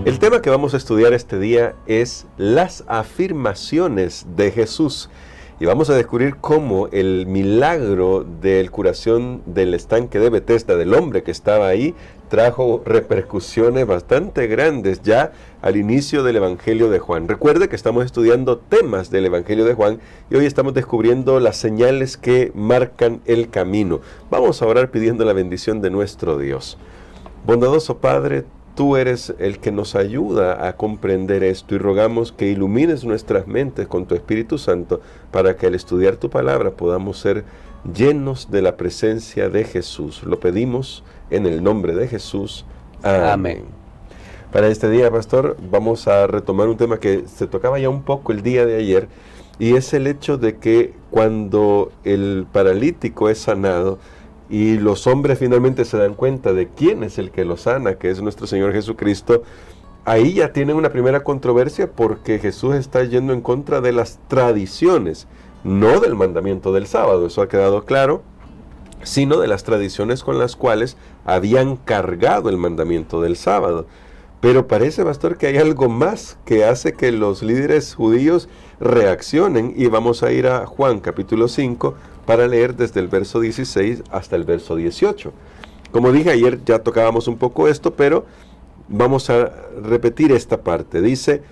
El tema que vamos a estudiar este día es las afirmaciones de Jesús. Y vamos a descubrir cómo el milagro de curación del estanque de Betesda, del hombre que estaba ahí, trajo repercusiones bastante grandes ya al inicio del Evangelio de Juan. Recuerde que estamos estudiando temas del Evangelio de Juan y hoy estamos descubriendo las señales que marcan el camino. Vamos a orar pidiendo la bendición de nuestro Dios. Bondadoso Padre, tú eres el que nos ayuda a comprender esto y rogamos que ilumines nuestras mentes con tu Espíritu Santo para que al estudiar tu palabra podamos ser llenos de la presencia de Jesús. Lo pedimos en el nombre de Jesús. Amén. Para este día, pastor, vamos a retomar un tema que se tocaba ya un poco el día de ayer y es el hecho de que cuando el paralítico es sanado, y los hombres finalmente se dan cuenta de quién es el que lo sana, que es nuestro Señor Jesucristo, ahí ya tienen una primera controversia porque Jesús está yendo en contra de las tradiciones, no del mandamiento del sábado, eso ha quedado claro, sino de las tradiciones con las cuales habían cargado el mandamiento del sábado. Pero parece, pastor, que hay algo más que hace que los líderes judíos reaccionen y vamos a ir a Juan capítulo 5 para leer desde el verso 16 hasta el verso 18. Como dije ayer, ya tocábamos un poco esto, pero vamos a repetir esta parte. Dice,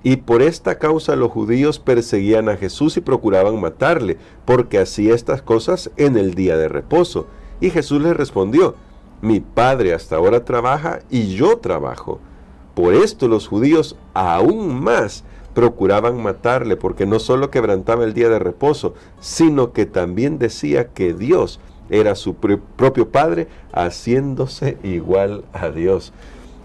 y por esta causa los judíos perseguían a Jesús y procuraban matarle, porque hacía estas cosas en el día de reposo. Y Jesús les respondió, mi Padre hasta ahora trabaja y yo trabajo. Por esto los judíos aún más procuraban matarle, porque no solo quebrantaba el día de reposo, sino que también decía que Dios era su propio Padre, haciéndose igual a Dios.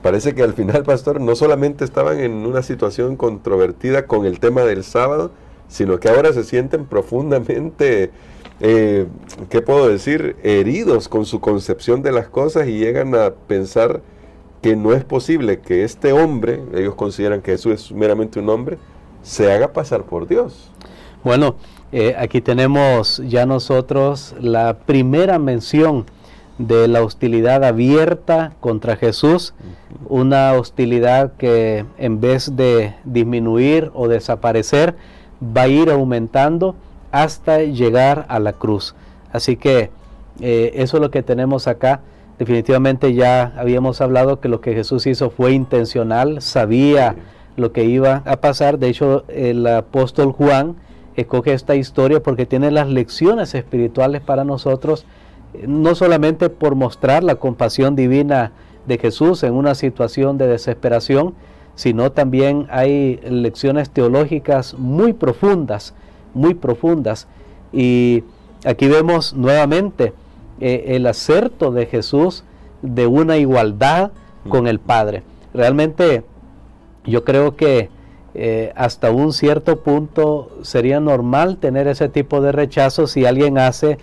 Parece que al final, pastor, no solamente estaban en una situación controvertida con el tema del sábado, sino que ahora se sienten profundamente, ¿qué puedo decir?, heridos con su concepción de las cosas y llegan a pensar que no es posible que este hombre, ellos consideran que Jesús es meramente un hombre, se haga pasar por Dios. Bueno, aquí tenemos ya nosotros la primera mención de la hostilidad abierta contra Jesús, una hostilidad que en vez de disminuir o desaparecer, va a ir aumentando hasta llegar a la cruz. Así que eso es lo que tenemos acá. Definitivamente ya habíamos hablado que lo que Jesús hizo fue intencional, sabía lo que iba a pasar. De hecho, el apóstol Juan escoge esta historia porque tiene las lecciones espirituales para nosotros, no solamente por mostrar la compasión divina de Jesús en una situación de desesperación, sino también hay lecciones teológicas muy profundas, y aquí vemos nuevamente el acerto de Jesús de una igualdad con el Padre. Realmente yo creo que hasta un cierto punto sería normal tener ese tipo de rechazo si alguien hace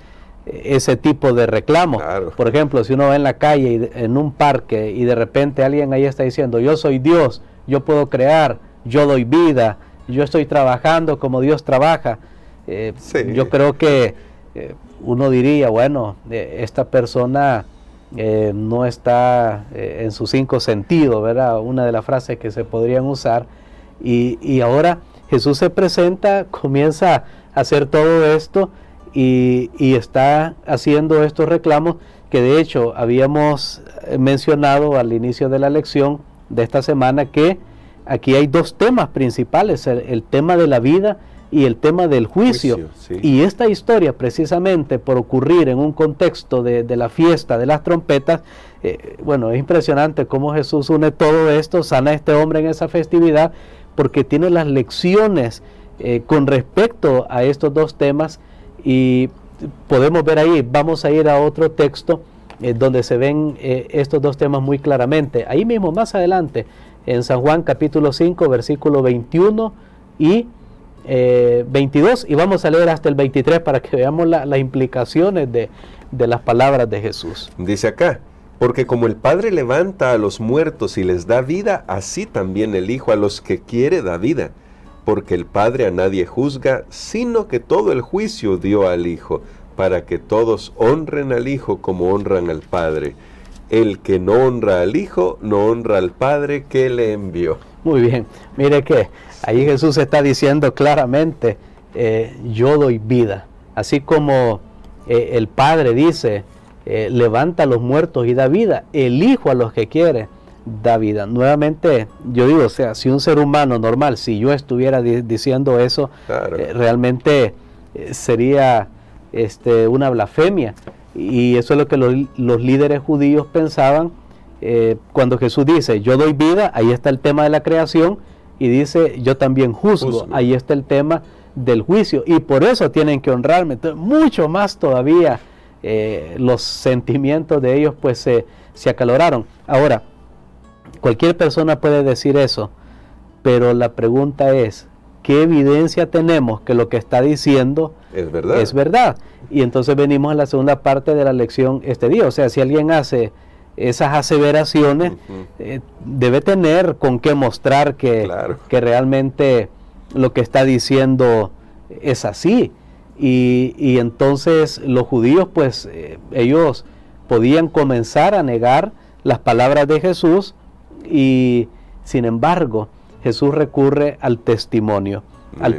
ese tipo de reclamo. Claro. Por ejemplo, si uno va en la calle, en un parque, y de repente alguien ahí está diciendo, yo soy Dios, yo puedo crear, yo doy vida, yo estoy trabajando como Dios trabaja. Yo creo que uno diría, bueno, esta persona no está en sus 5 sentidos, ¿verdad? Una de las frases que se podrían usar. Y ahora Jesús se presenta, comienza a hacer todo esto y está haciendo estos reclamos que de hecho habíamos mencionado al inicio de la lección de esta semana, que aquí hay 2 temas principales, el tema de la vida y el tema del juicio. Sí. Y esta historia, precisamente por ocurrir en un contexto de la fiesta de las trompetas, bueno, es impresionante cómo Jesús une todo esto, sana a este hombre en esa festividad, porque tiene las lecciones con respecto a estos 2 temas, y podemos ver ahí, vamos a ir a otro texto donde se ven estos 2 temas muy claramente. Ahí mismo, más adelante, en San Juan capítulo 5, versículo 21 y 22, y vamos a leer hasta el 23 para que veamos las implicaciones de las palabras de Jesús. Dice acá, porque como el Padre levanta a los muertos y les da vida, así también el Hijo a los que quiere da vida, porque el Padre a nadie juzga, sino que todo el juicio dio al Hijo, para que todos honren al Hijo como honran al Padre. el que no honra al Hijo, no honra al Padre que le envió. Muy bien, mire que ahí Jesús está diciendo claramente, yo doy vida, así como el Padre dice, levanta a los muertos y da vida, el Hijo a los que quiere da vida. Nuevamente, yo digo, o sea, si un ser humano normal, si yo estuviera diciendo eso, claro, realmente sería una blasfemia, y eso es lo que los líderes judíos pensaban. Cuando Jesús dice, yo doy vida, ahí está el tema de la creación, y dice, yo también juzgo, ahí está el tema del juicio, y por eso tienen que honrarme. Entonces, mucho más todavía, los sentimientos de ellos pues se acaloraron. Ahora, cualquier persona puede decir eso, pero la pregunta es, ¿qué evidencia tenemos que lo que está diciendo es verdad? Es verdad. Y entonces venimos a la segunda parte de la lección este día. O sea, si alguien hace esas aseveraciones, debe tener con qué mostrar que realmente lo que está diciendo es así. Y entonces los judíos, pues, ellos podían comenzar a negar las palabras de Jesús, y sin embargo, Jesús recurre al testimonio.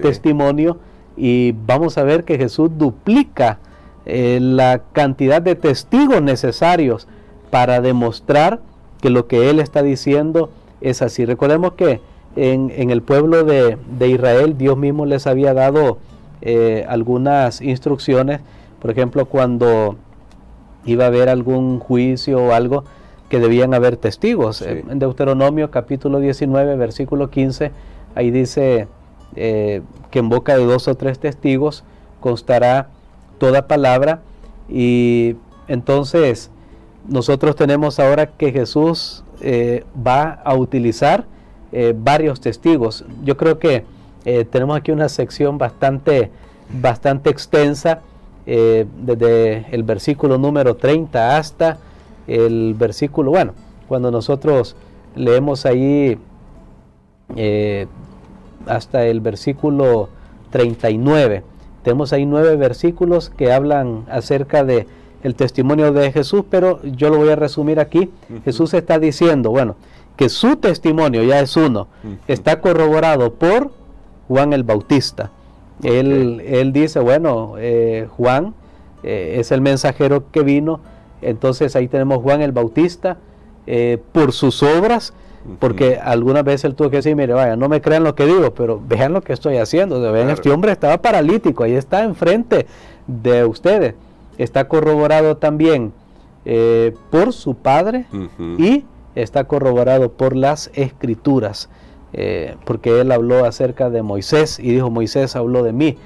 Testimonio, y vamos a ver que Jesús duplica la cantidad de testigos necesarios para demostrar que lo que Él está diciendo es así. Recordemos que en el pueblo de Israel, Dios mismo les había dado algunas instrucciones. Por ejemplo, cuando iba a haber algún juicio o algo, que debían haber testigos. Sí. En Deuteronomio capítulo 19, versículo 15, ahí dice que en boca de 2 o 3 testigos constará toda palabra. Y entonces nosotros tenemos ahora que Jesús va a utilizar varios testigos. Yo creo que tenemos aquí una sección bastante extensa, desde el versículo número 30 hasta el versículo, bueno, cuando nosotros leemos ahí hasta el versículo 39, tenemos ahí 9 versículos que hablan acerca de el testimonio de Jesús, pero yo lo voy a resumir aquí. Jesús está diciendo, bueno, que su testimonio ya es uno, está corroborado por Juan el Bautista. Él dice, bueno, Juan es el mensajero que vino. Entonces ahí tenemos Juan el Bautista, por sus obras, porque algunas veces él tuvo que decir, mire, vaya, no me crean lo que digo, pero vean lo que estoy haciendo. Vean, este hombre estaba paralítico, ahí está enfrente de ustedes. Está corroborado también por su padre, y está corroborado por las Escrituras, porque él habló acerca de Moisés y dijo, Moisés habló de mí.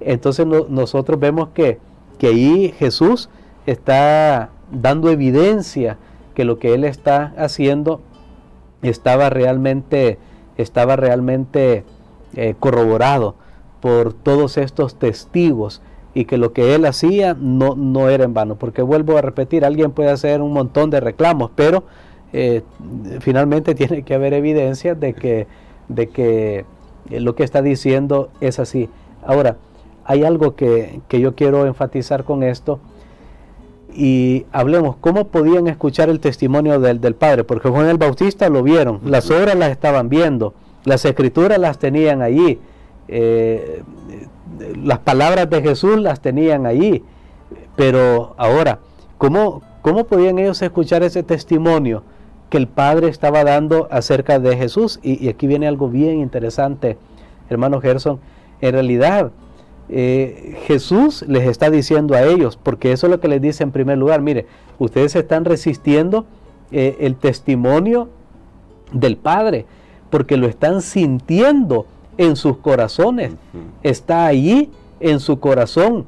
Entonces nosotros vemos que ahí Jesús está dando evidencia que lo que él está haciendo estaba realmente corroborado por todos estos testigos, y que lo que él hacía no era en vano. Porque vuelvo a repetir, alguien puede hacer un montón de reclamos, pero finalmente tiene que haber evidencia de que lo que está diciendo es así. Ahora, hay algo que yo quiero enfatizar con esto, y hablemos cómo podían escuchar el testimonio del Padre, porque Juan el Bautista lo vieron, las obras las estaban viendo, las Escrituras las tenían allí, las palabras de Jesús las tenían allí, pero ahora, ¿cómo podían ellos escuchar ese testimonio que el Padre estaba dando acerca de Jesús? Y aquí viene algo bien interesante, hermano Gerson. En realidad, Jesús les está diciendo a ellos, porque eso es lo que les dice en primer lugar, mire, ustedes están resistiendo el testimonio del Padre, porque lo están sintiendo en sus corazones, está allí en su corazón,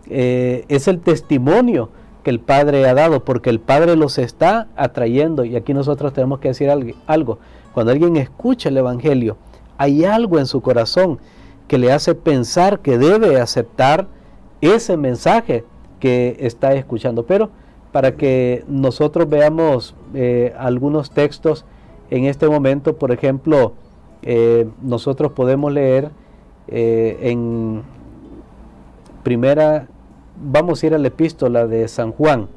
es el testimonio que el Padre ha dado, porque el Padre los está atrayendo. Y aquí nosotros tenemos que decir algo, cuando alguien escucha el Evangelio, hay algo en su corazón que le hace pensar que debe aceptar ese mensaje que está escuchando. Pero para que nosotros veamos algunos textos en este momento, por ejemplo, nosotros podemos leer vamos a ir a la epístola de San Juan,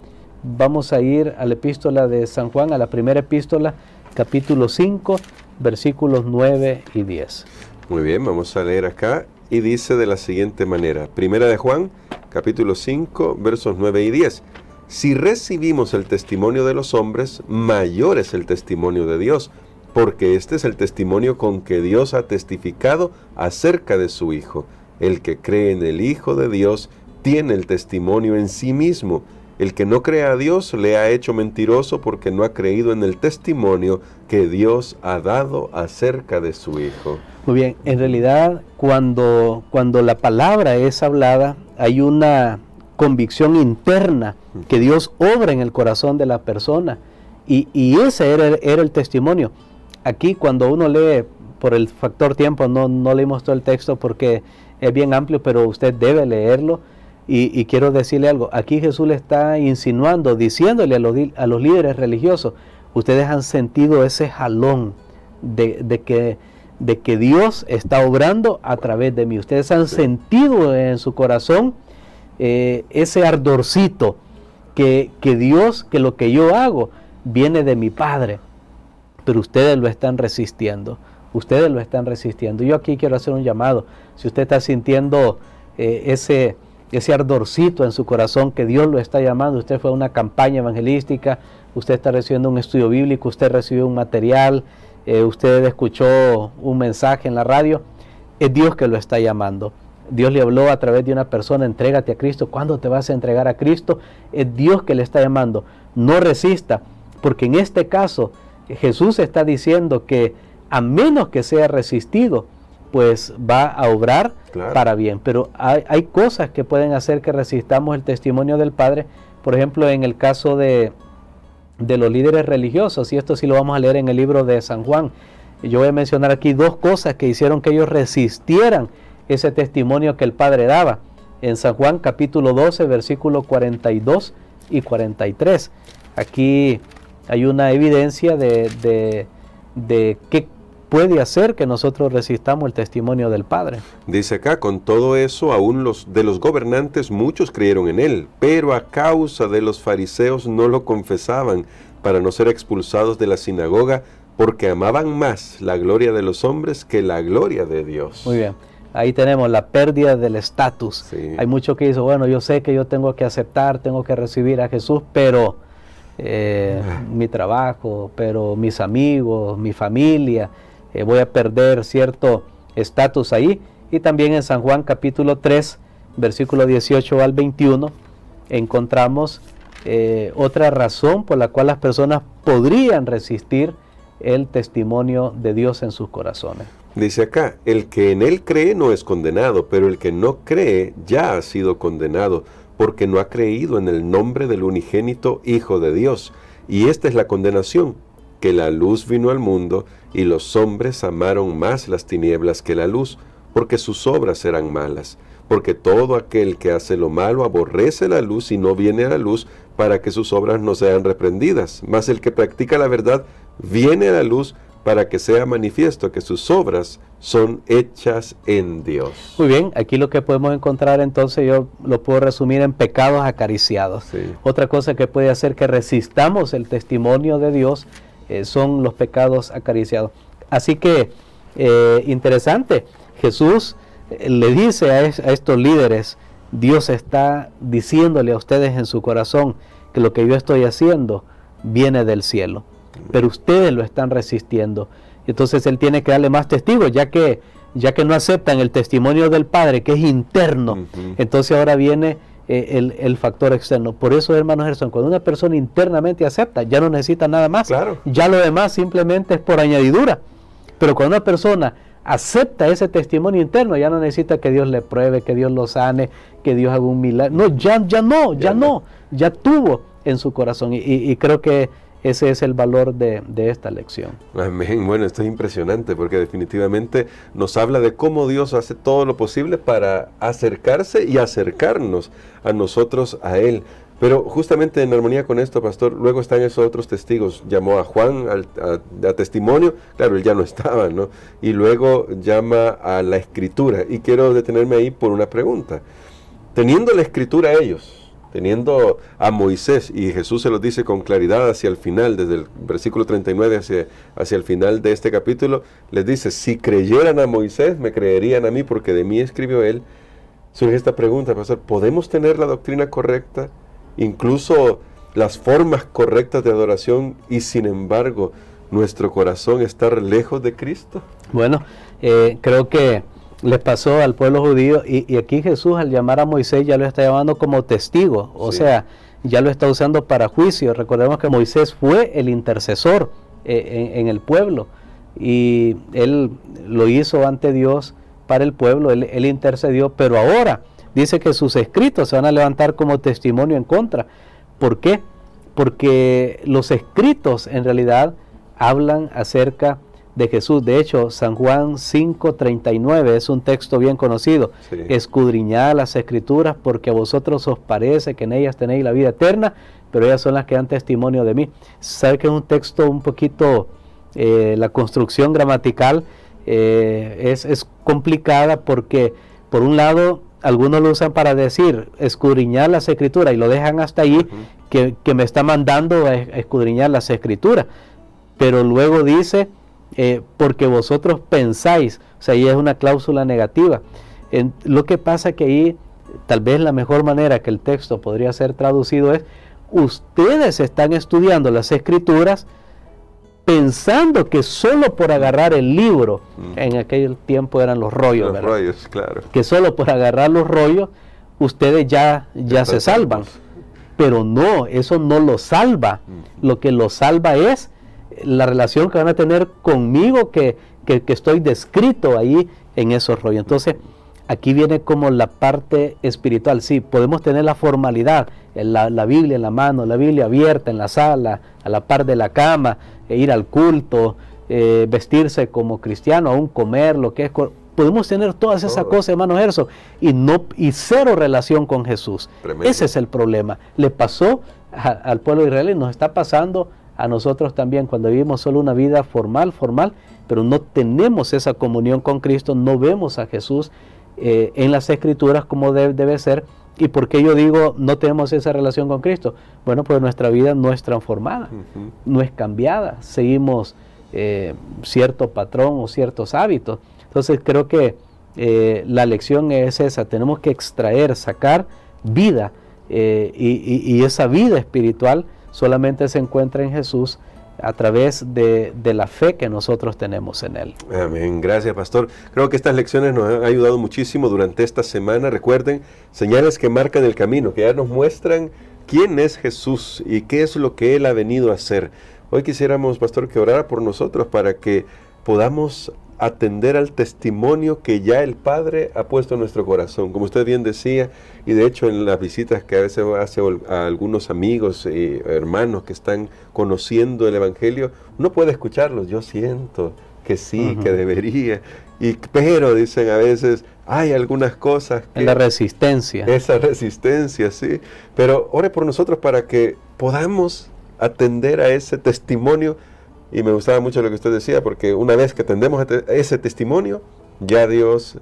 vamos a ir a la epístola de San Juan, a la primera epístola, capítulo 5, versículos 9 y 10. Muy bien, vamos a leer acá y dice de la siguiente manera, primera de Juan, capítulo 5, versos 9 y 10. Si recibimos el testimonio de los hombres, mayor es el testimonio de Dios, porque este es el testimonio con que Dios ha testificado acerca de su Hijo. El que cree en el Hijo de Dios tiene el testimonio en sí mismo. El que no cree a Dios le ha hecho mentiroso porque no ha creído en el testimonio que Dios ha dado acerca de su Hijo. Muy bien, en realidad cuando la palabra es hablada, hay una convicción interna que Dios obra en el corazón de la persona y ese era el testimonio. Aquí cuando uno lee, por el factor tiempo, no leímos todo el texto porque es bien amplio, pero usted debe leerlo. Y quiero decirle algo, aquí Jesús le está insinuando, diciéndole a los líderes religiosos, ustedes han sentido ese jalón de que Dios está obrando a través de mí. Ustedes han sentido en su corazón ese ardorcito que Dios, que lo que yo hago viene de mi Padre, pero ustedes lo están resistiendo. Ustedes lo están resistiendo. Yo aquí quiero hacer un llamado. Si usted está sintiendo ese ardorcito en su corazón que Dios lo está llamando, usted fue a una campaña evangelística, usted está recibiendo un estudio bíblico, usted recibió un material, usted escuchó un mensaje en la radio, es Dios que lo está llamando. Dios le habló a través de una persona, entrégate a Cristo. ¿Cuándo te vas a entregar a Cristo? Es Dios que le está llamando. No resista, porque en este caso Jesús está diciendo que a menos que sea resistido, pues va a obrar para bien. Pero hay cosas que pueden hacer que resistamos el testimonio del Padre. Por ejemplo, en el caso de los líderes religiosos, y esto sí lo vamos a leer en el libro de San Juan. Yo voy a mencionar aquí dos cosas que hicieron que ellos resistieran ese testimonio que el Padre daba. En San Juan capítulo 12, versículos 42 y 43. Aquí hay una evidencia de qué puede hacer que nosotros resistamos el testimonio del Padre. Dice acá, con todo eso, aún de los gobernantes muchos creyeron en él, pero a causa de los fariseos no lo confesaban para no ser expulsados de la sinagoga, porque amaban más la gloria de los hombres que la gloria de Dios. Muy bien, ahí tenemos la pérdida del estatus. Sí. Hay muchos que dicen, bueno, yo sé que yo tengo que aceptar, tengo que recibir a Jesús, pero mi trabajo, pero mis amigos, mi familia, voy a perder cierto estatus ahí. Y también en San Juan capítulo 3, versículo 18 al 21, encontramos otra razón por la cual las personas podrían resistir el testimonio de Dios en sus corazones. Dice acá, el que en él cree no es condenado, pero el que no cree ya ha sido condenado, porque no ha creído en el nombre del unigénito Hijo de Dios. Y esta es la condenación, que la luz vino al mundo, y los hombres amaron más las tinieblas que la luz, porque sus obras eran malas. Porque todo aquel que hace lo malo aborrece la luz y no viene a la luz, para que sus obras no sean reprendidas. Mas el que practica la verdad viene a la luz, para que sea manifiesto que sus obras son hechas en Dios. Muy bien, aquí lo que podemos encontrar entonces, yo lo puedo resumir en pecados acariciados. Sí. Otra cosa que puede hacer que resistamos el testimonio de Dios son los pecados acariciados. Así que, interesante, Jesús le dice a estos líderes, Dios está diciéndole a ustedes en su corazón que lo que yo estoy haciendo viene del cielo, pero ustedes lo están resistiendo. Entonces Él tiene que darle más testigos, ya que no aceptan el testimonio del Padre, que es interno. Entonces ahora viene el factor externo. Por eso, hermanos Gerson, cuando una persona internamente acepta, ya no necesita nada más. Claro. Ya lo demás simplemente es por añadidura. Pero cuando una persona acepta ese testimonio interno, ya no necesita que Dios le pruebe, que Dios lo sane, que Dios haga un milagro. No, ya tuvo en su corazón. Y creo que ese es el valor de esta lección. Amén. Bueno, esto es impresionante porque definitivamente nos habla de cómo Dios hace todo lo posible para acercarse y acercarnos a nosotros, a Él. Pero justamente en armonía con esto, pastor, luego están esos otros testigos. Llamó a Juan a testimonio, claro, él ya no estaba, ¿no? Y luego llama a la Escritura. Y quiero detenerme ahí por una pregunta. Teniendo la Escritura ellos, teniendo a Moisés, y Jesús se lo dice con claridad hacia el final, desde el versículo 39 hacia el final de este capítulo, les dice, si creyeran a Moisés, me creerían a mí, porque de mí escribió él. Surge esta pregunta, pastor, ¿podemos tener la doctrina correcta, incluso las formas correctas de adoración, y sin embargo, nuestro corazón estar lejos de Cristo? Bueno, creo que les pasó al pueblo judío, y aquí Jesús, al llamar a Moisés, ya lo está llamando como testigo, o sea, ya lo está usando para juicio. Recordemos que Moisés fue el intercesor en el pueblo, y él lo hizo ante Dios para el pueblo, él intercedió, pero ahora dice que sus escritos se van a levantar como testimonio en contra. ¿Por qué? Porque los escritos en realidad hablan acerca de Jesús. De hecho, San Juan 5:39 es un texto bien conocido. Sí. Escudriñad las escrituras, porque a vosotros os parece que en ellas tenéis la vida eterna, pero ellas son las que dan testimonio de mí. ¿Sabe que es un texto un poquito, la construcción gramatical es complicada, porque por un lado algunos lo usan para decir escudriñar las escrituras y lo dejan hasta allí, que me está mandando a escudriñar las escrituras, pero luego dice porque vosotros pensáis, o sea, ahí es una cláusula negativa. Lo que pasa que ahí, tal vez la mejor manera que el texto podría ser traducido es, ustedes están estudiando las escrituras pensando que solo por agarrar el libro, en aquel tiempo eran los rollos, los rollos, claro, que solo por agarrar los rollos, ustedes ya se salvan. Pero no, eso no lo salva. Lo que lo salva es la relación que van a tener conmigo, que estoy descrito ahí en esos rollos. Entonces, aquí viene como la parte espiritual. Sí, podemos tener la formalidad, la Biblia en la mano, la Biblia abierta en la sala, a la par de la cama, ir al culto, vestirse como cristiano, aún comer, lo que es. Podemos tener todas esas cosas, hermano Gerson, y cero relación con Jesús. Tremendo. Ese es el problema. Le pasó al pueblo de Israel y nos está pasando a nosotros también, cuando vivimos solo una vida formal, pero no tenemos esa comunión con Cristo, no vemos a Jesús en las Escrituras como debe ser. ¿Y por qué yo digo no tenemos esa relación con Cristo? Bueno, pues nuestra vida no es transformada, no es cambiada, seguimos cierto patrón o ciertos hábitos. Entonces creo que la lección es esa, tenemos que extraer, sacar vida, y esa vida espiritual solamente se encuentra en Jesús a través de la fe que nosotros tenemos en Él. Amén. Gracias, pastor. Creo que estas lecciones nos han ayudado muchísimo durante esta semana. Recuerden, señales que marcan el camino, que ya nos muestran quién es Jesús y qué es lo que Él ha venido a hacer. Hoy quisiéramos, pastor, que orara por nosotros para que podamos atender al testimonio que ya el Padre ha puesto en nuestro corazón. Como usted bien decía, y de hecho en las visitas que a veces hace a algunos amigos y hermanos que están conociendo el Evangelio, uno puede escucharlos, yo siento que sí, que debería, pero dicen a veces, hay algunas cosas que... La resistencia. Esa resistencia, sí. Pero ore por nosotros para que podamos atender a ese testimonio. Y me gustaba mucho lo que usted decía, porque una vez que atendemos ese testimonio, ya Dios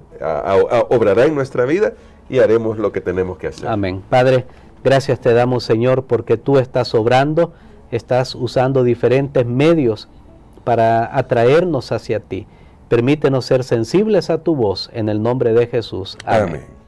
obrará en nuestra vida y haremos lo que tenemos que hacer. Amén. Padre, gracias te damos, Señor, porque tú estás obrando, estás usando diferentes medios para atraernos hacia ti. Permítenos ser sensibles a tu voz, en el nombre de Jesús. Amén. Amén.